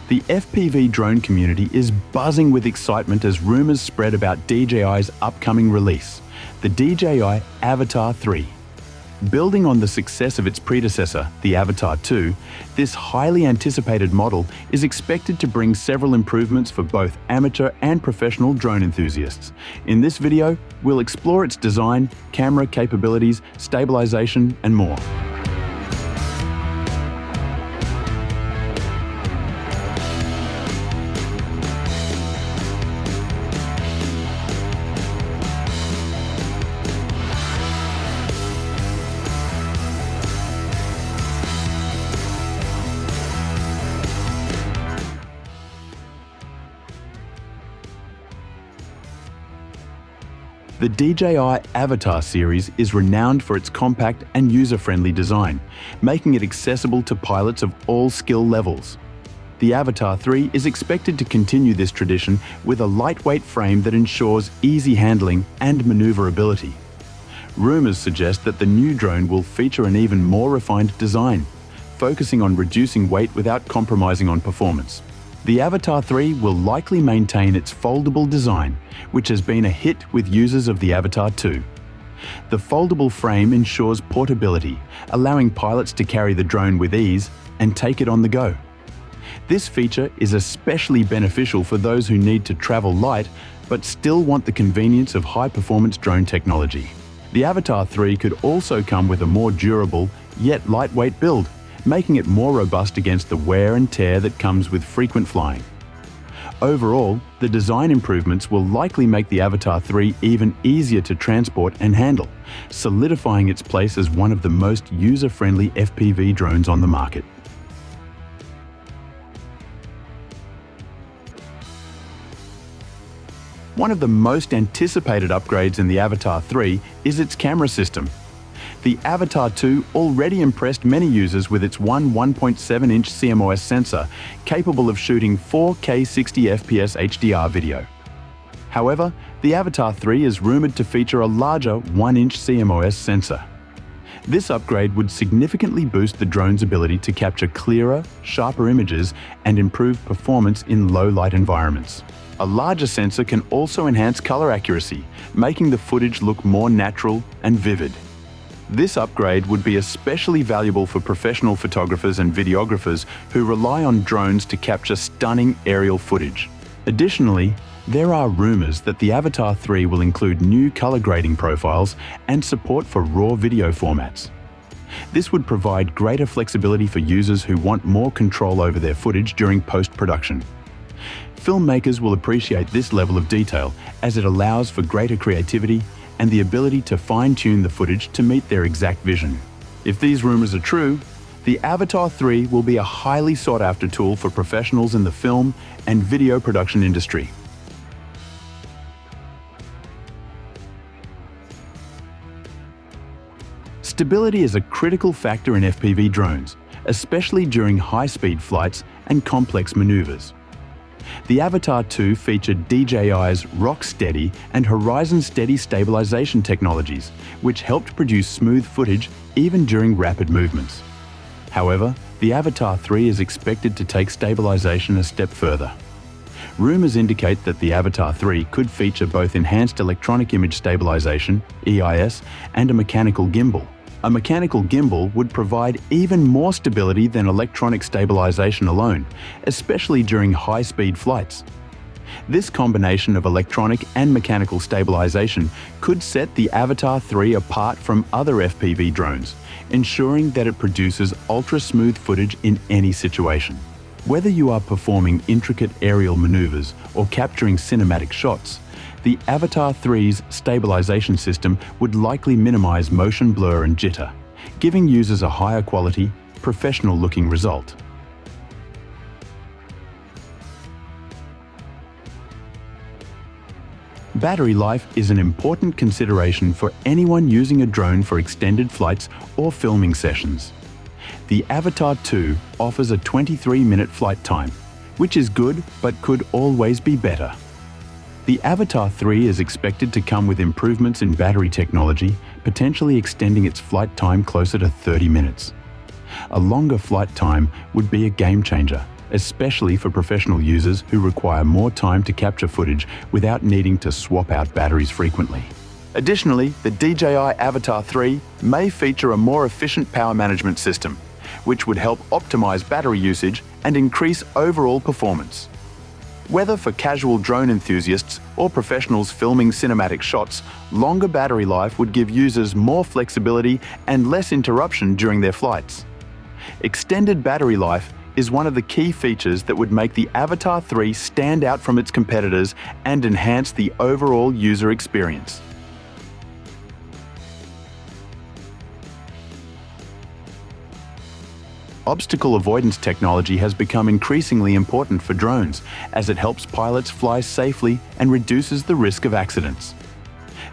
The FPV drone community is buzzing with excitement as rumors spread about DJI's upcoming release, the DJI Avata 3. Building on the success of its predecessor, the Avata 2, this highly anticipated model is expected to bring several improvements for both amateur and professional drone enthusiasts. In this video, we'll explore its design, camera capabilities, stabilization, and more. The DJI Avata series is renowned for its compact and user-friendly design, making it accessible to pilots of all skill levels. The Avata 3 is expected to continue this tradition with a lightweight frame that ensures easy handling and maneuverability. Rumors suggest that the new drone will feature an even more refined design, focusing on reducing weight without compromising on performance. The Avata 3 will likely maintain its foldable design, which has been a hit with users of the Avata 2. The foldable frame ensures portability, allowing pilots to carry the drone with ease and take it on the go. This feature is especially beneficial for those who need to travel light but still want the convenience of high-performance drone technology. The Avata 3 could also come with a more durable, yet lightweight build, making it more robust against the wear and tear that comes with frequent flying. Overall, the design improvements will likely make the Avata 3 even easier to transport and handle, solidifying its place as one of the most user-friendly FPV drones on the market. One of the most anticipated upgrades in the Avata 3 is its camera system. The Avata 2 already impressed many users with its 1.7-inch CMOS sensor, capable of shooting 4K 60 FPS HDR video. However, the Avata 3 is rumored to feature a larger 1-inch CMOS sensor. This upgrade would significantly boost the drone's ability to capture clearer, sharper images and improve performance in low-light environments. A larger sensor can also enhance color accuracy, making the footage look more natural and vivid. This upgrade would be especially valuable for professional photographers and videographers who rely on drones to capture stunning aerial footage. Additionally, there are rumors that the Avata 3 will include new color grading profiles and support for RAW video formats. This would provide greater flexibility for users who want more control over their footage during post-production. Filmmakers will appreciate this level of detail as it allows for greater creativity and the ability to fine-tune the footage to meet their exact vision. If these rumors are true, the Avata 3 will be a highly sought-after tool for professionals in the film and video production industry. Stability is a critical factor in FPV drones, especially during high-speed flights and complex maneuvers. The Avata 2 featured DJI's Rock-Steady and Horizon-Steady stabilization technologies, which helped produce smooth footage even during rapid movements. However, the Avata 3 is expected to take stabilization a step further. Rumors indicate that the Avata 3 could feature both enhanced electronic image stabilization, EIS, and a mechanical gimbal. A mechanical gimbal would provide even more stability than electronic stabilization alone, especially during high-speed flights. This combination of electronic and mechanical stabilization could set the Avata 3 apart from other FPV drones, ensuring that it produces ultra-smooth footage in any situation. Whether you are performing intricate aerial maneuvers or capturing cinematic shots, the Avata 3's stabilization system would likely minimize motion blur and jitter, giving users a higher quality, professional-looking result. Battery life is an important consideration for anyone using a drone for extended flights or filming sessions. The Avata 2 offers a 23-minute flight time, which is good but could always be better. The Avata 3 is expected to come with improvements in battery technology, potentially extending its flight time closer to 30 minutes. A longer flight time would be a game changer, especially for professional users who require more time to capture footage without needing to swap out batteries frequently. Additionally, the DJI Avata 3 may feature a more efficient power management system, which would help optimize battery usage and increase overall performance. Whether for casual drone enthusiasts or professionals filming cinematic shots, longer battery life would give users more flexibility and less interruption during their flights. Extended battery life is one of the key features that would make the Avata 3 stand out from its competitors and enhance the overall user experience. Obstacle avoidance technology has become increasingly important for drones as it helps pilots fly safely and reduces the risk of accidents.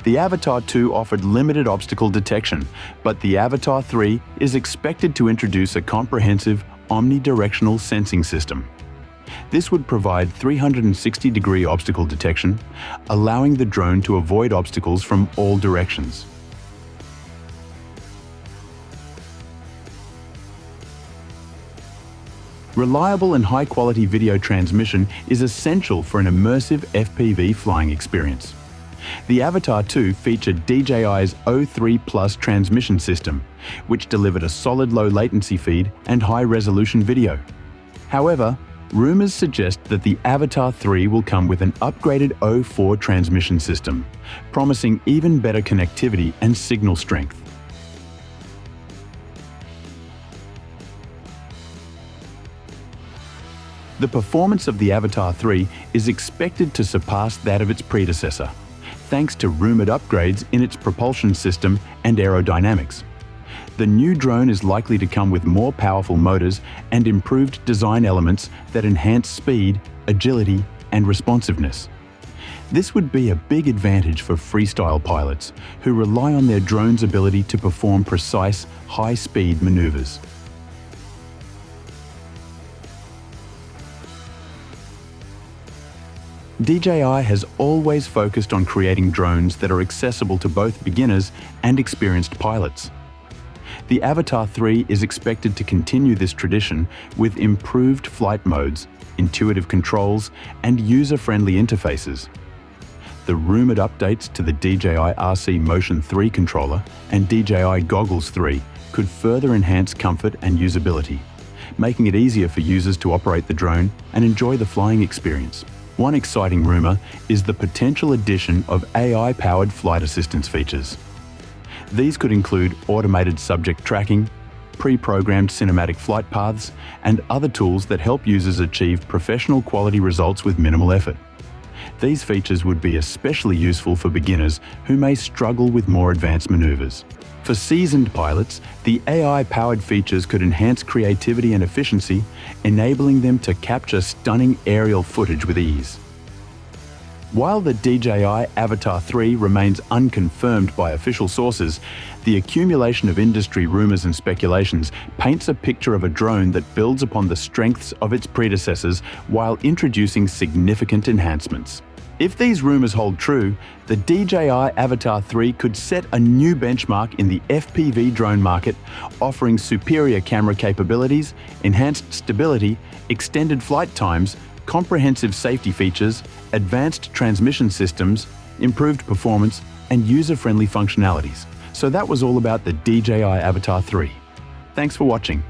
The Avata 2 offered limited obstacle detection, but the Avata 3 is expected to introduce a comprehensive omnidirectional sensing system. This would provide 360-degree obstacle detection, allowing the drone to avoid obstacles from all directions. Reliable and high-quality video transmission is essential for an immersive FPV flying experience. The Avata 2 featured DJI's O3 Plus transmission system, which delivered a solid low latency feed and high-resolution video. However, rumors suggest that the Avata 3 will come with an upgraded O4 transmission system, promising even better connectivity and signal strength. The performance of the Avata 3 is expected to surpass that of its predecessor, thanks to rumored upgrades in its propulsion system and aerodynamics. The new drone is likely to come with more powerful motors and improved design elements that enhance speed, agility, and responsiveness. This would be a big advantage for freestyle pilots who rely on their drone's ability to perform precise, high-speed maneuvers. DJI has always focused on creating drones that are accessible to both beginners and experienced pilots. The Avata 3 is expected to continue this tradition with improved flight modes, intuitive controls, and user-friendly interfaces. The rumored updates to the DJI RC Motion 3 controller and DJI Goggles 3 could further enhance comfort and usability, making it easier for users to operate the drone and enjoy the flying experience. One exciting rumor is the potential addition of AI-powered flight assistance features. These could include automated subject tracking, pre-programmed cinematic flight paths, and other tools that help users achieve professional quality results with minimal effort. These features would be especially useful for beginners who may struggle with more advanced maneuvers. For seasoned pilots, the AI-powered features could enhance creativity and efficiency, enabling them to capture stunning aerial footage with ease. While the DJI Avata 3 remains unconfirmed by official sources, the accumulation of industry rumors and speculations paints a picture of a drone that builds upon the strengths of its predecessors while introducing significant enhancements. If these rumors hold true, the DJI Avata 3 could set a new benchmark in the FPV drone market, offering superior camera capabilities, enhanced stability, extended flight times, comprehensive safety features, advanced transmission systems, improved performance, and user-friendly functionalities. So that was all about the DJI Avata 3. Thanks for watching.